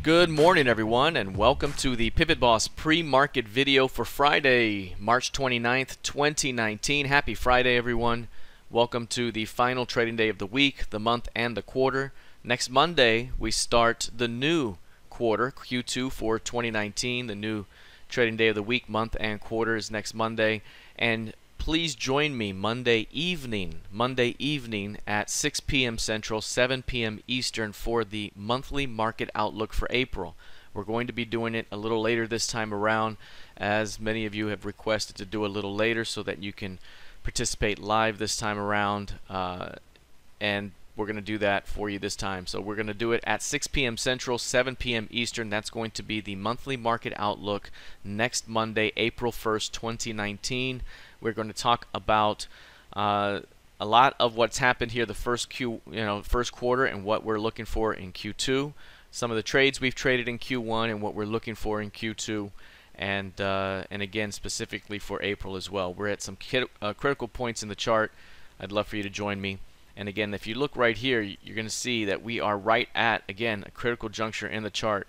Good morning, everyone, and welcome to the PivotBoss pre-market video for Friday, March 29th, 2019. Happy Friday, everyone. Welcome to the final trading day of the week, the month, and the quarter. Next Monday, we start the new quarter, Q2 for 2019. The new trading day of the week, month, and quarter is next Monday. And please join me Monday evening at 6 p.m. Central, 7 p.m. Eastern for the monthly market outlook for April. We're going to be doing it a little later this time around, as many of you have requested to do a little later so that you can participate live this time around, and we're going to do that for you this time. So we're going to do it at 6 p.m. Central, 7 p.m. Eastern. That's going to be the monthly market outlook next Monday, April 1st, 2019. We're going to talk about a lot of what's happened here the first quarter and what we're looking for in Q2. Some of the trades we've traded in Q1 and what we're looking for in Q2, and again specifically for April as well. We're at some critical points in the chart. I'd love for you to join me. And again, if you look right here, you're going to see that we are right at, again, a critical juncture in the chart.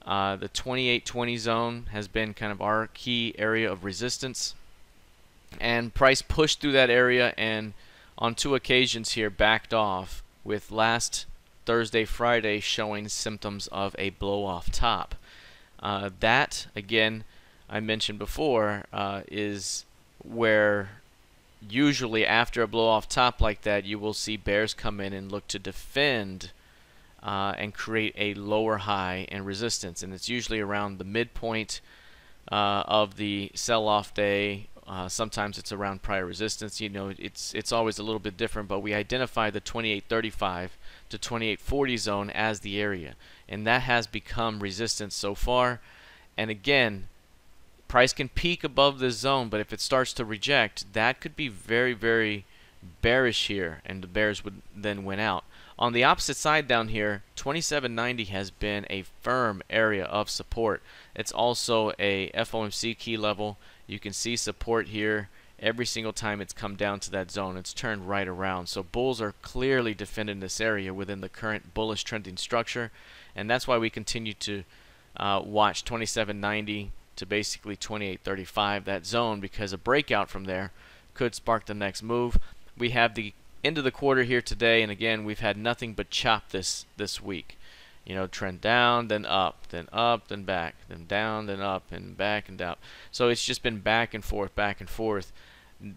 The 2820 zone has been kind of our key area of resistance, and price pushed through that area and on two occasions here backed off, with last Thursday, Friday showing symptoms of a blow-off top. That, again, I mentioned before, is where usually after a blow-off top like that, you will see bears come in and look to defend and create a lower high and resistance. And it's usually around the midpoint of the sell-off day. Sometimes it's around prior resistance. You know, it's always a little bit different, but we identify the 2835 to 2840 zone as the area, and that has become resistance so far. And again, price can peak above this zone, but if it starts to reject, that could be very, very bearish here, and the bears would then win out. On the opposite side down here, 2790 has been a firm area of support. It's also a FOMC key level. You can see support here every single time it's come down to that zone. It's turned right around. So bulls are clearly defending this area within the current bullish trending structure, and that's why we continue to watch 2790 to basically 2835, that zone, because a breakout from there could spark the next move. We have the end of the quarter here today, and again, we've had nothing but chop this week. You know, trend down, then up, then back, then down, then up, and back and down. So it's just been back and forth, back and forth.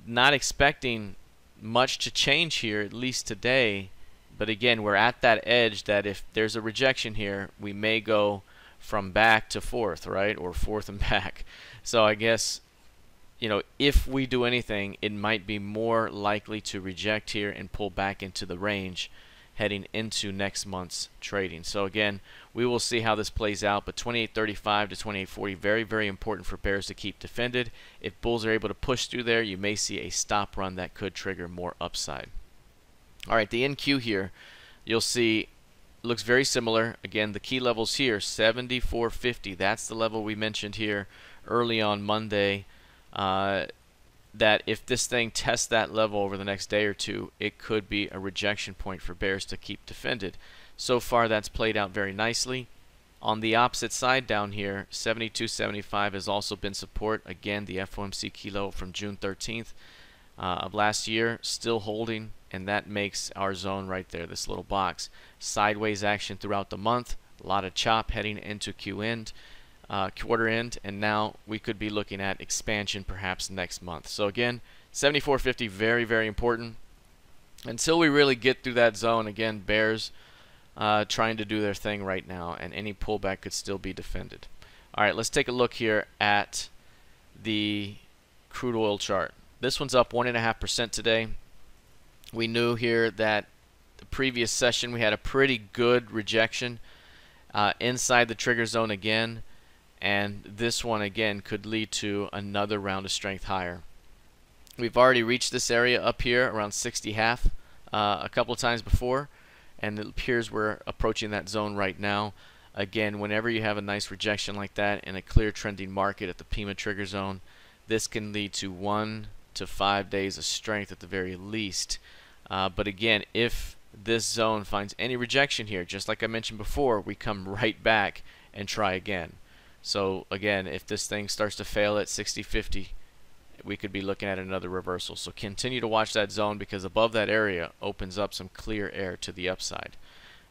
Not expecting much to change here, at least today. But again, we're at that edge that if there's a rejection here, we may go from back to forth, right? Or forth and back. So I guess, you know, if we do anything, it might be more likely to reject here and pull back into the range heading into next month's trading. So again, we will see how this plays out, but 2835 to 2840, very, very important for bears to keep defended. If bulls are able to push through there, you may see a stop run that could trigger more upside. All right, the NQ here, you'll see looks very similar. Again, the key levels here, 7450, that's the level we mentioned here early on Monday, that if this thing tests that level over the next day or two, it could be a rejection point for bears to keep defended. So far, that's played out very nicely. On the opposite side down here, 7275 has also been support. Again, the FOMC key level from June 13th of last year, still holding, and that makes our zone right there, this little box. Sideways action throughout the month, a lot of chop heading into quarter end, and now we could be looking at expansion perhaps next month. So again, 7450, very, very important. Until we really get through that zone, again, bears trying to do their thing right now, and any pullback could still be defended. All right, let's take a look here at the crude oil chart. This one's up 1.5% today. We knew here that the previous session we had a pretty good rejection inside the trigger zone again, and this one again could lead to another round of strength higher. We've already reached this area up here around 60.5 a couple of times before, and it appears we're approaching that zone right now. Again, whenever you have a nice rejection like that in a clear trending market at the PIMA trigger zone, this can lead to 1 to 5 days of strength at the very least. But again, if this zone finds any rejection here, just like I mentioned before, we come right back and try again. So again, if this thing starts to fail at 60.50, we could be looking at another reversal. So continue to watch that zone, because above that area opens up some clear air to the upside.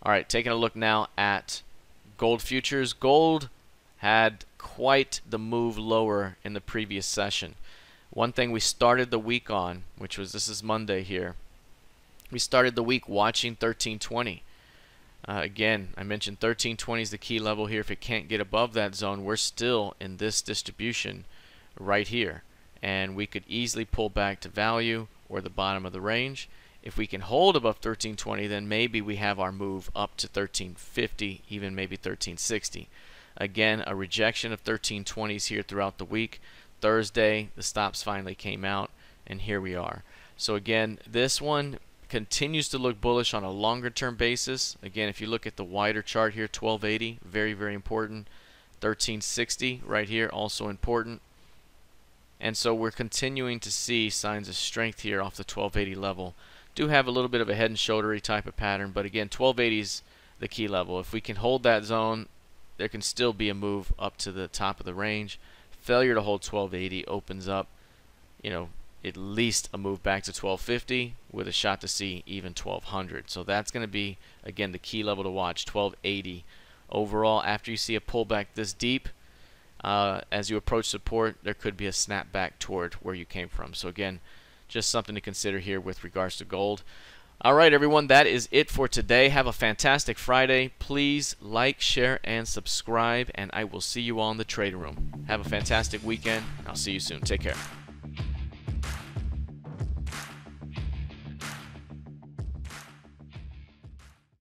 All right, taking a look now at gold futures. Gold had quite the move lower in the previous session. One thing we started the week on, which was, this is Monday here, we started the week watching 1320. Again, I mentioned 1320 is the key level here. If it can't get above that zone, we're still in this distribution right here, and we could easily pull back to value or the bottom of the range. If we can hold above 1320, then maybe we have our move up to 1350, even maybe 1360. Again, a rejection of 1320s here throughout the week. Thursday, the stops finally came out, and here we are. So again, this one continues to look bullish on a longer term basis. Again, if you look at the wider chart here, 1280, very, very important. 1360 right here, also important. And so we're continuing to see signs of strength here off the 1280 level. Do have a little bit of a head and shouldery type of pattern, but again, 1280 is the key level. If we can hold that zone, there can still be a move up to the top of the range. Failure to hold 1280 opens up, you know, at least a move back to 1250 with a shot to see even 1200. So that's going to be, again, the key level to watch, 1280. Overall, after you see a pullback this deep, as you approach support, there could be a snap back toward where you came from. So again, just something to consider here with regards to gold. All right, everyone, that is it for today. Have a fantastic Friday. Please like, share, and subscribe, and I will see you all in the trading room. Have a fantastic weekend. I'll see you soon. Take care.